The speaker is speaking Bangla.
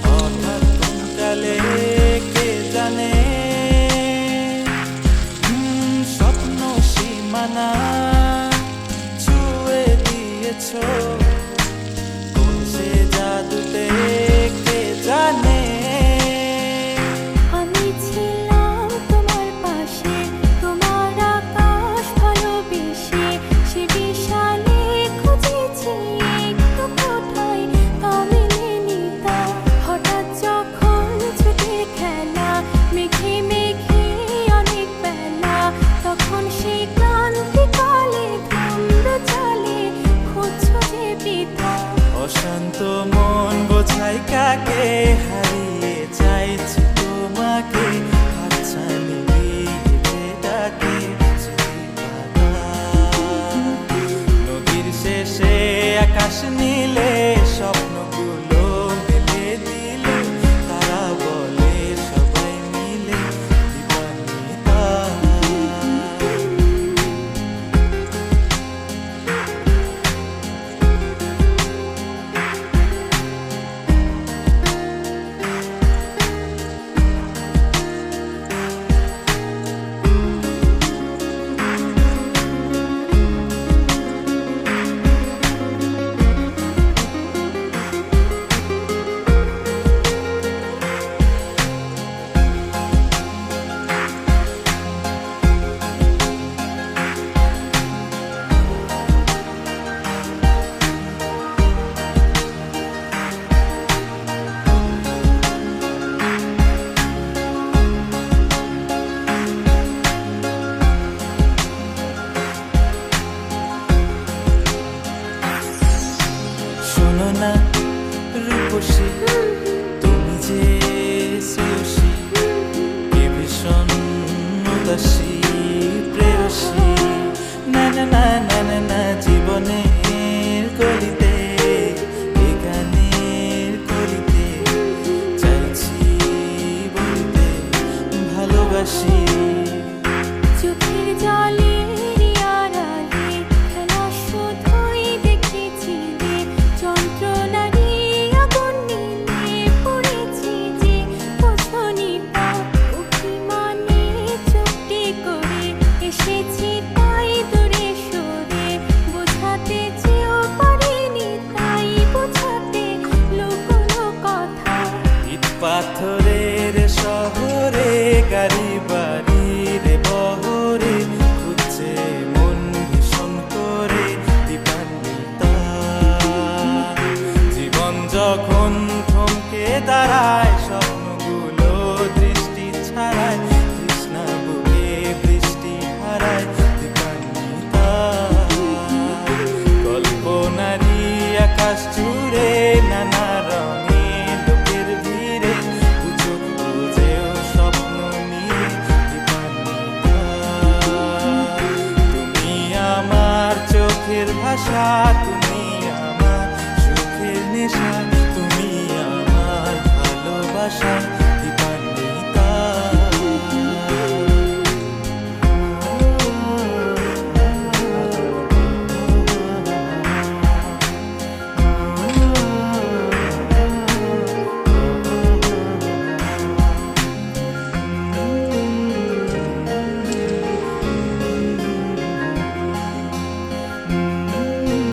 হঠাৎ কোনকালে কে জানে স্বপ্ন সীমানা ছুঁয়ে দিয়েছ, কোন সে জাদুতে কে জানে। আমি ছিলাম তোমার পাশে, তোমার আকাশ ভালোবেসে, সে বিশালে খুঁজেছি একটু কোথায় তা মেলেনি তা। হঠাৎ যখন ছুটে খেলা মেঘে মেঘে অনেক বেলা, তখন সেই ক্লান্তিকালে ধূম্র চালে খুঁজছো যে পিতা। অশান্ত মন বোঝাই কাকে, হারিয়ে চাইছি তোমাকে, হাতছানি দিয়ে ডাকে নদীর শেষে আকাশ নীলে স্বপ্নগুলো মেলে দিলে, তারা বলে সবাই মিলে দিবানিতা। শোনো না রূপসী, তুমি যে শ্রেয়সী, কে ভীষণ উদাসী প্রেয়সী। না না না না না না, জীবনের গলিতে এ গানের কলিতে চাইছি বলতে ভালোবাসি। চোখের জলের আড়ালে খেলা শুধুই দেখেছি রে, যন্ত্রণারই আগুন নিয়ে পড়েছি যে বোঝনি তা। অভিমানে চুপটি করে এসেছি তাই দূরে সরে, বোঝাতে চেয়েও পারিনি তাই বোঝাতে লুকোনো কথা। ইট পাথরের শহরে গাড়ি বাড়ির বহরে খুঁজছে মন ভীষণ করে দিবানিতা। জীবন যখন থমকে দাঁড়ায়, স্বপ্নগুলো দৃষ্টি ছাড়ায়, তৃষ্ণা বুকে বৃষ্টি হারায় দিবানিতা। কল্পনারই আকাশ